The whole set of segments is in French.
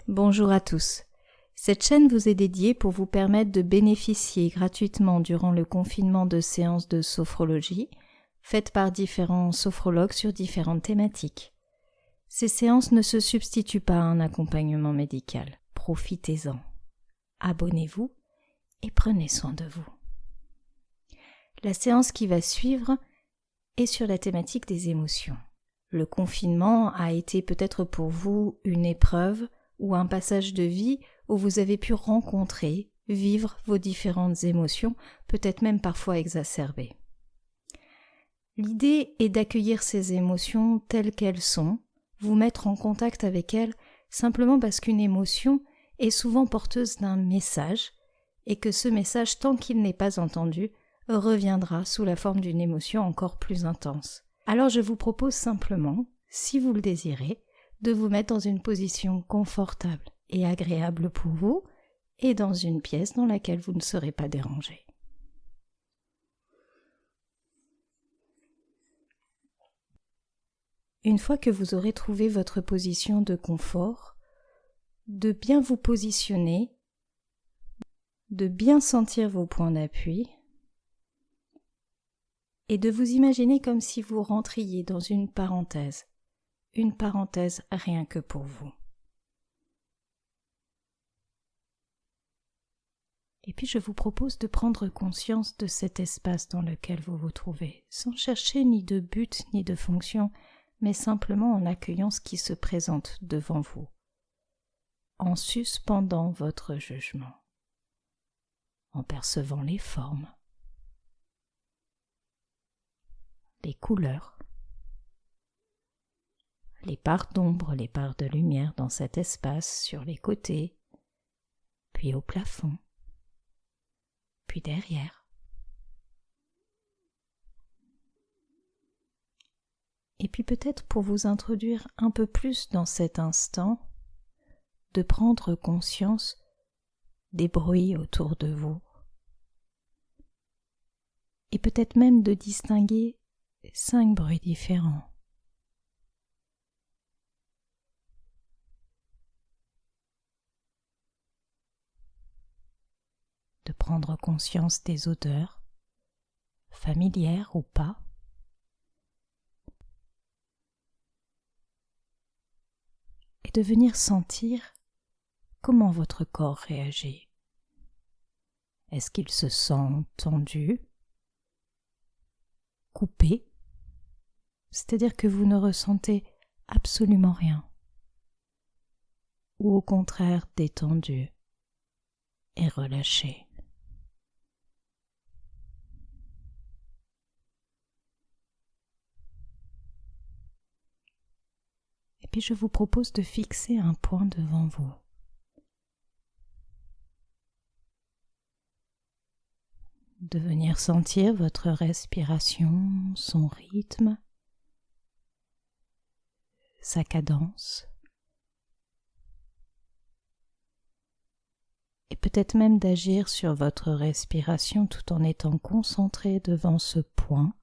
Bonjour à tous. Cette chaîne vous est dédiée pour vous permettre de bénéficier gratuitement durant le confinement de séances de sophrologie faites par différents sophrologues sur différentes thématiques. Ces séances ne se substituent pas à un accompagnement médical. Profitez-en. Abonnez-vous et prenez soin de vous. La séance qui va suivre est sur la thématique des émotions. Le confinement a été peut-être pour vous une épreuve ou un passage de vie où vous avez pu rencontrer, vivre vos différentes émotions, peut-être même parfois exacerbées. L'idée est d'accueillir ces émotions telles qu'elles sont, vous mettre en contact avec elles simplement parce qu'une émotion est souvent porteuse d'un message et que ce message, tant qu'il n'est pas entendu, reviendra sous la forme d'une émotion encore plus intense. Alors je vous propose simplement, si vous le désirez, de vous mettre dans une position confortable et agréable pour vous et dans une pièce dans laquelle vous ne serez pas dérangé. Une fois que vous aurez trouvé votre position de confort, de bien vous positionner, de bien sentir vos points d'appui et de vous imaginer comme si vous rentriez dans une parenthèse rien que pour vous. Et puis je vous propose de prendre conscience de cet espace dans lequel vous vous trouvez, sans chercher ni de but ni de fonction, mais simplement en accueillant ce qui se présente devant vous, en suspendant votre jugement, en percevant les formes, les couleurs, les parts d'ombre, les parts de lumière dans cet espace, sur les côtés, puis au plafond, puis derrière. Et puis peut-être pour vous introduire un peu plus dans cet instant, de prendre conscience des bruits autour de vous. Et peut-être même de distinguer 5 bruits différents. De prendre conscience des odeurs, familières ou pas, et de venir sentir comment votre corps réagit. Est-ce qu'il se sent tendu, coupé, c'est-à-dire que vous ne ressentez absolument rien, ou au contraire détendu et relâché. Et puis je vous propose de fixer un point devant vous. De venir sentir votre respiration, son rythme, sa cadence, et peut-être même d'agir sur votre respiration tout en étant concentré devant ce point.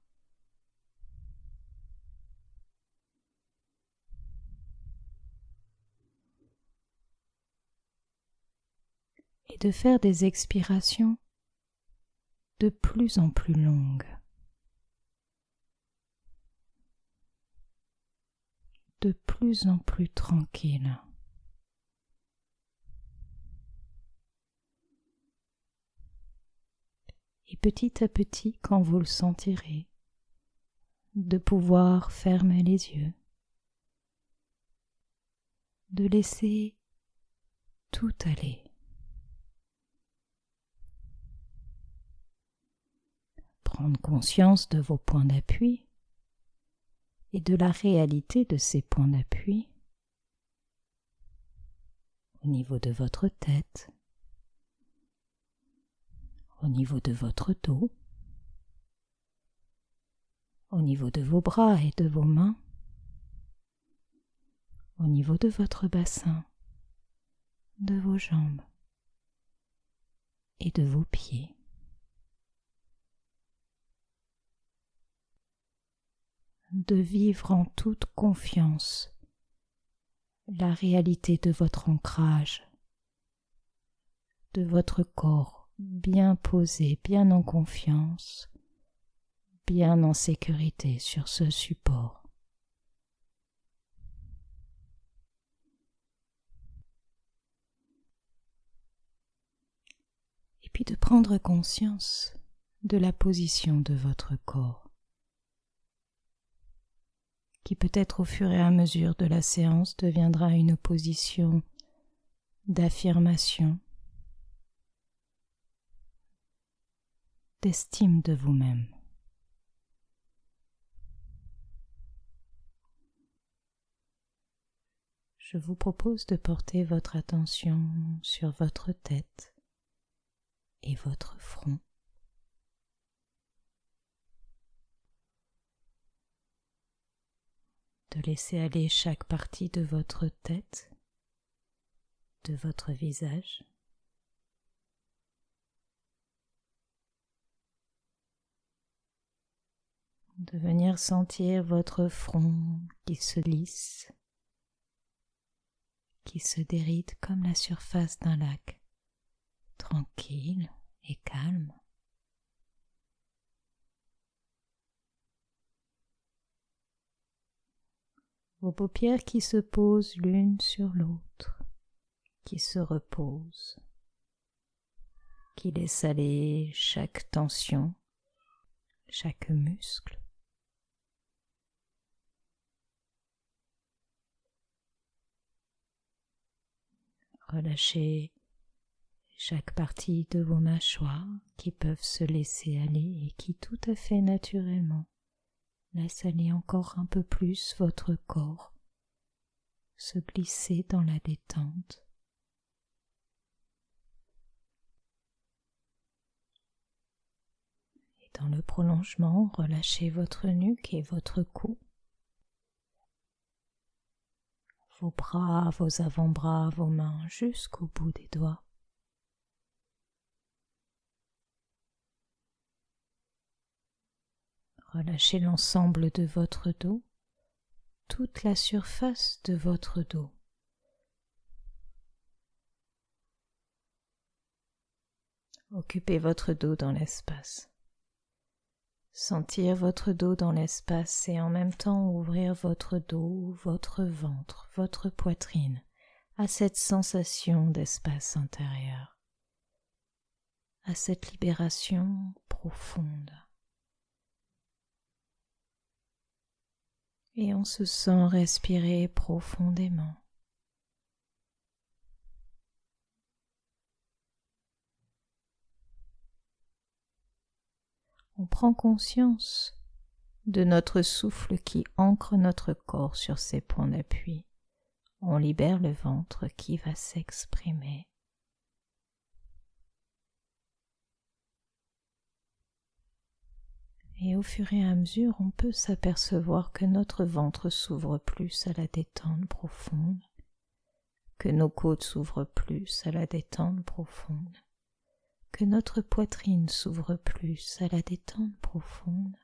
Et de faire des expirations de plus en plus longues, de plus en plus tranquilles. Et petit à petit, quand vous le sentirez, de pouvoir fermer les yeux, de laisser tout aller. Prendre conscience de vos points d'appui et de la réalité de ces points d'appui au niveau de votre tête, au niveau de votre dos, au niveau de vos bras et de vos mains, au niveau de votre bassin, de vos jambes et de vos pieds. De vivre en toute confiance la réalité de votre ancrage, de votre corps bien posé, bien en confiance, bien en sécurité sur ce support. Et puis de prendre conscience de la position de votre corps, qui peut-être au fur et à mesure de la séance deviendra une position d'affirmation, d'estime de vous-même. Je vous propose de porter votre attention sur votre tête et votre front. De laisser aller chaque partie de votre tête, de votre visage. De venir sentir votre front qui se lisse, qui se déride comme la surface d'un lac, tranquille et calme. Vos paupières qui se posent l'une sur l'autre, qui se reposent, qui laissent aller chaque tension, chaque muscle. Relâchez chaque partie de vos mâchoires qui peuvent se laisser aller et qui tout à fait naturellement laissent aller encore un peu plus votre corps, se glisser dans la détente. Et dans le prolongement, relâchez votre nuque et votre cou. Vos bras, vos avant-bras, vos mains jusqu'au bout des doigts. Relâchez l'ensemble de votre dos, toute la surface de votre dos. Occupez votre dos dans l'espace. Sentir votre dos dans l'espace et en même temps ouvrir votre dos, votre ventre, votre poitrine à cette sensation d'espace intérieur, à cette libération profonde. Et on se sent respirer profondément. On prend conscience de notre souffle qui ancre notre corps sur ses points d'appui. On libère le ventre qui va s'exprimer. Et au fur et à mesure, on peut s'apercevoir que notre ventre s'ouvre plus à la détente profonde, que nos côtes s'ouvrent plus à la détente profonde, que notre poitrine s'ouvre plus à la détente profonde.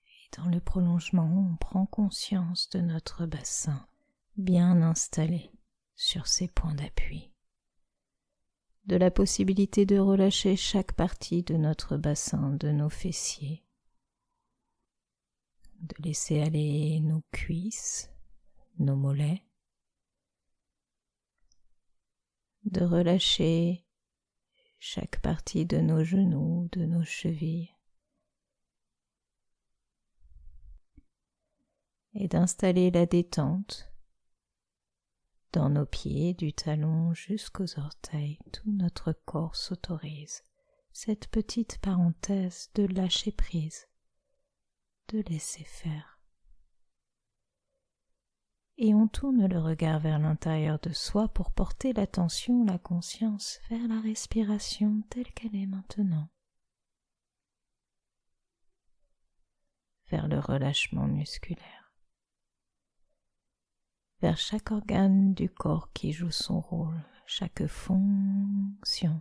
Et dans le prolongement, on prend conscience de notre bassin bien installé sur ses points d'appui, de la possibilité de relâcher chaque partie de notre bassin, de nos fessiers, de laisser aller nos cuisses, nos mollets, de relâcher chaque partie de nos genoux, de nos chevilles, et d'installer la détente dans nos pieds, du talon jusqu'aux orteils. Tout notre corps s'autorise cette petite parenthèse de lâcher prise, de laisser faire. Et on tourne le regard vers l'intérieur de soi pour porter l'attention, la conscience vers la respiration telle qu'elle est maintenant, vers le relâchement musculaire, vers chaque organe du corps qui joue son rôle, chaque fonction,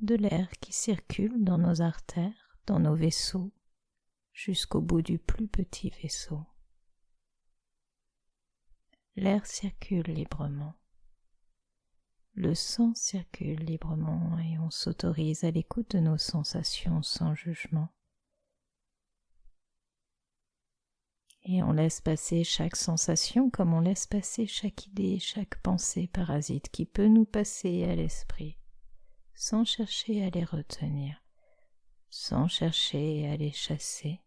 de l'air qui circule dans nos artères, dans nos vaisseaux, jusqu'au bout du plus petit vaisseau. L'air circule librement. Le sang circule librement et on s'autorise à l'écoute de nos sensations sans jugement. Et on laisse passer chaque sensation comme on laisse passer chaque idée, chaque pensée parasite qui peut nous passer à l'esprit, sans chercher à les retenir, sans chercher à les chasser.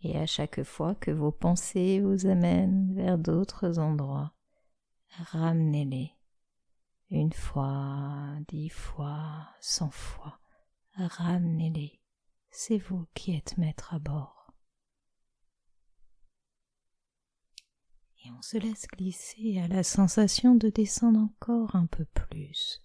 Et à chaque fois que vos pensées vous amènent vers d'autres endroits, ramenez-les. 1 fois, 10 fois, 100 fois, ramenez-les. C'est vous qui êtes maître à bord. Et on se laisse glisser à la sensation de descendre encore un peu plus.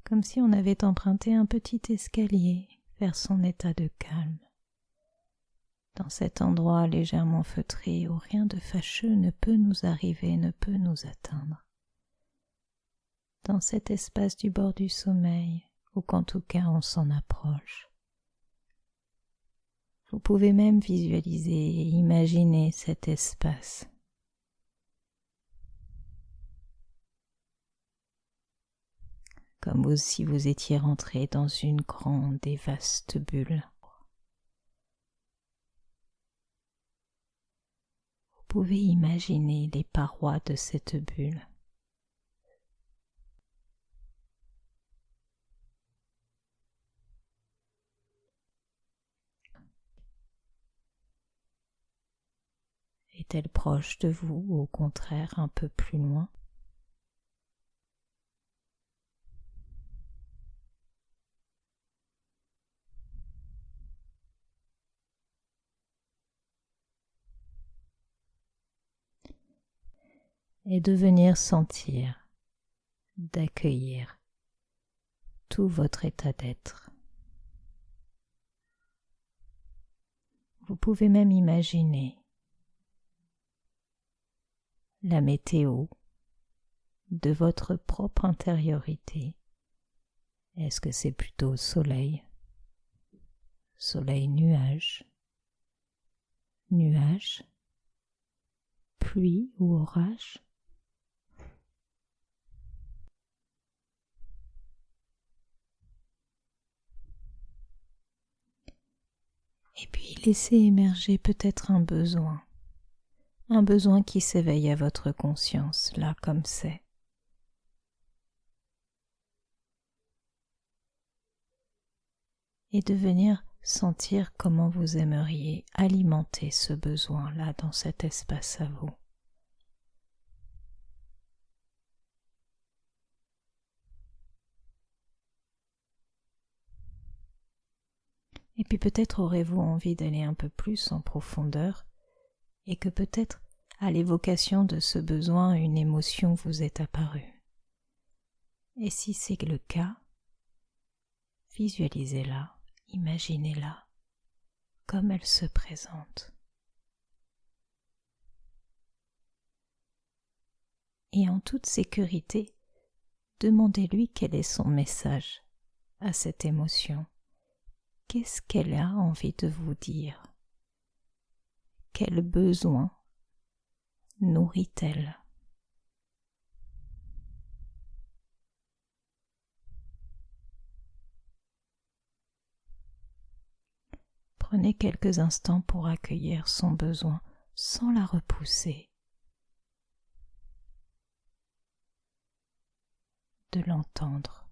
Comme si on avait emprunté un petit escalier vers son état de calme. Dans cet endroit légèrement feutré où rien de fâcheux ne peut nous arriver, ne peut nous atteindre. Dans cet espace du bord du sommeil, ou qu'en tout cas on s'en approche. Vous pouvez même visualiser et imaginer cet espace. Comme si vous étiez rentré dans une grande et vaste bulle. Vous pouvez imaginer les parois de cette bulle. Est-elle proche de vous ou au contraire un peu plus loin ? Et de venir sentir, d'accueillir tout votre état d'être. Vous pouvez même imaginer la météo de votre propre intériorité. Est-ce que c'est plutôt soleil, nuage, nuage, pluie ou orage ? Et puis laissez émerger peut-être un besoin qui s'éveille à votre conscience, là comme c'est. Et de venir sentir comment vous aimeriez alimenter ce besoin-là dans cet espace à vous. Et puis peut-être aurez-vous envie d'aller un peu plus en profondeur et que peut-être à l'évocation de ce besoin, une émotion vous est apparue. Et si c'est le cas, visualisez-la, imaginez-la comme elle se présente. Et en toute sécurité, demandez-lui quel est son message à cette émotion. Qu'est-ce qu'elle a envie de vous dire? Quel besoin nourrit-elle? Prenez quelques instants pour accueillir son besoin sans la repousser, de l'entendre.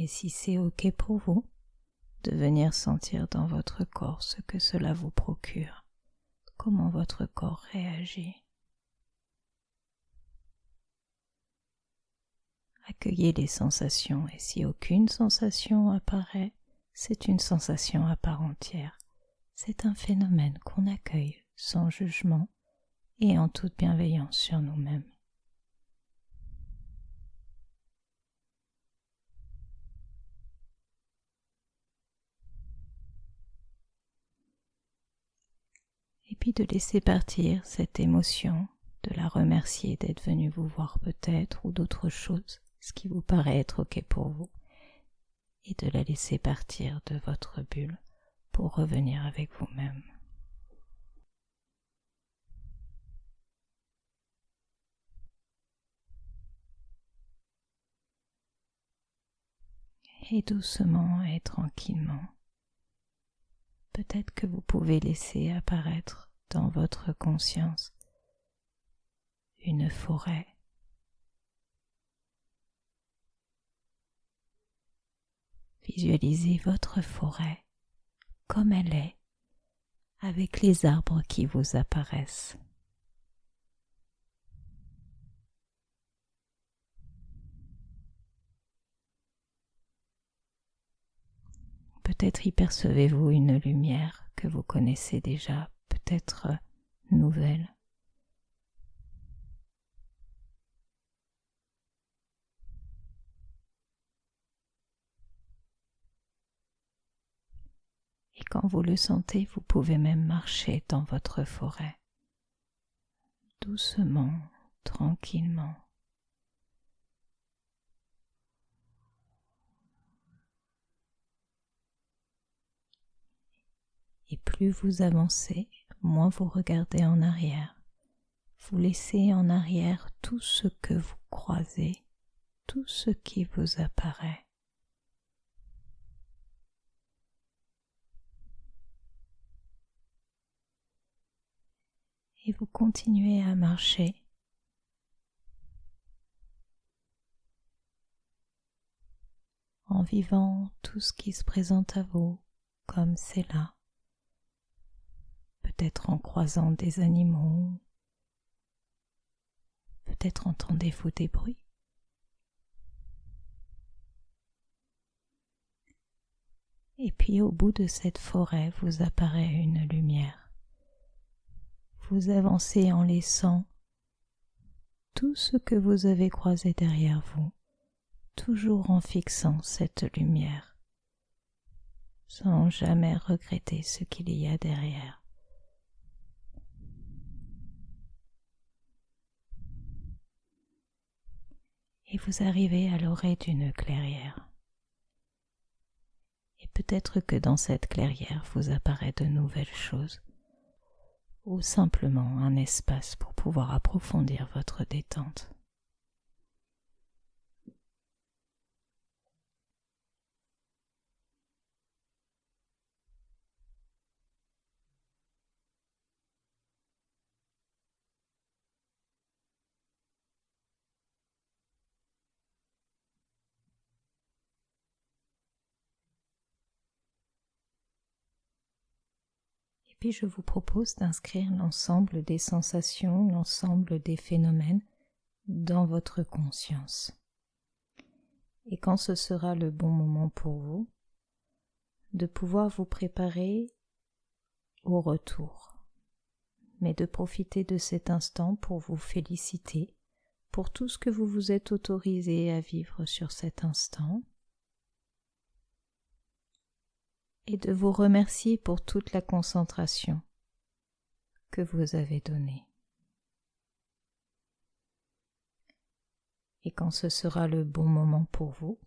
Et si c'est OK pour vous, de venir sentir dans votre corps ce que cela vous procure, comment votre corps réagit. Accueillez les sensations et si aucune sensation apparaît, c'est une sensation à part entière. C'est un phénomène qu'on accueille sans jugement et en toute bienveillance sur nous-mêmes. puis de laisser partir cette émotion, de la remercier d'être venu vous voir peut-être ou d'autres choses, ce qui vous paraît être ok pour vous, et de la laisser partir de votre bulle pour revenir avec vous-même. Et doucement et tranquillement, peut-être que vous pouvez laisser apparaître dans votre conscience une forêt. Visualisez votre forêt comme elle est, avec les arbres qui vous apparaissent. Peut-être y percevez-vous une lumière que vous connaissez déjà, peut-être nouvelle. Et quand vous le sentez, vous pouvez même marcher dans votre forêt, doucement, tranquillement. Et plus vous avancez, moins vous regardez en arrière. Vous laissez en arrière tout ce que vous croisez, tout ce qui vous apparaît. Et vous continuez à marcher en vivant tout ce qui se présente à vous comme c'est là. Peut-être en croisant des animaux, peut-être entendez-vous des bruits. Et puis au bout de cette forêt vous apparaît une lumière. Vous avancez en laissant tout ce que vous avez croisé derrière vous, toujours en fixant cette lumière, sans jamais regretter ce qu'il y a derrière. Et vous arrivez à l'orée d'une clairière. Et peut-être que dans cette clairière vous apparaît de nouvelles choses, ou simplement un espace pour pouvoir approfondir votre détente. Puis je vous propose d'inscrire l'ensemble des sensations, l'ensemble des phénomènes dans votre conscience. Et quand ce sera le bon moment pour vous, de pouvoir vous préparer au retour, mais de profiter de cet instant pour vous féliciter pour tout ce que vous vous êtes autorisé à vivre sur cet instant, et de vous remercier pour toute la concentration que vous avez donnée. Et quand ce sera le bon moment pour vous,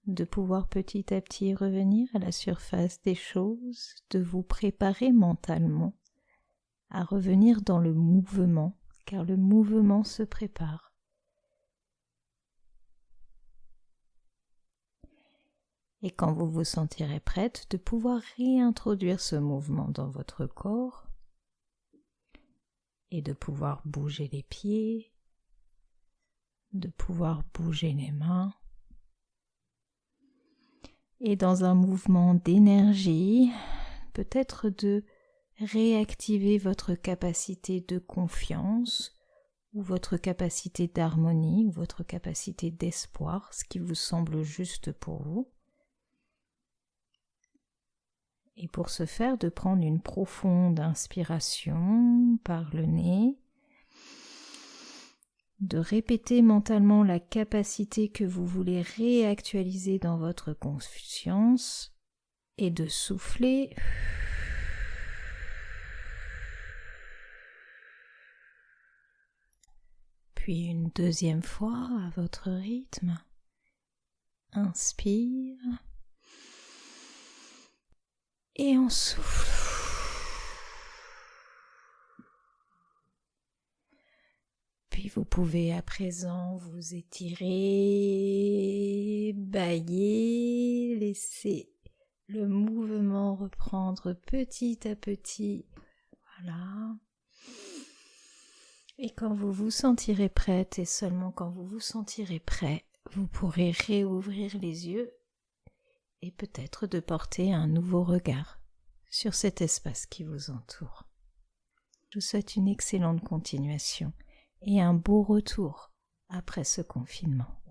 de pouvoir petit à petit revenir à la surface des choses, de vous préparer mentalement à revenir dans le mouvement, car le mouvement se prépare. Et quand vous vous sentirez prête, de pouvoir réintroduire ce mouvement dans votre corps et de pouvoir bouger les pieds, de pouvoir bouger les mains. Et dans un mouvement d'énergie, peut-être de réactiver votre capacité de confiance ou votre capacité d'harmonie ou votre capacité d'espoir, ce qui vous semble juste pour vous. Et pour ce faire, de prendre une profonde inspiration par le nez, de répéter mentalement la capacité que vous voulez réactualiser dans votre conscience et de souffler Puis une deuxième fois à votre rythme. Inspire. Et on souffle. Puis vous pouvez à présent vous étirer, bâiller, laisser le mouvement reprendre petit à petit. Voilà. Et quand vous vous sentirez prête, et seulement quand vous vous sentirez prêt, vous pourrez réouvrir les yeux et peut-être de porter un nouveau regard sur cet espace qui vous entoure. Je vous souhaite une excellente continuation et un beau retour après ce confinement.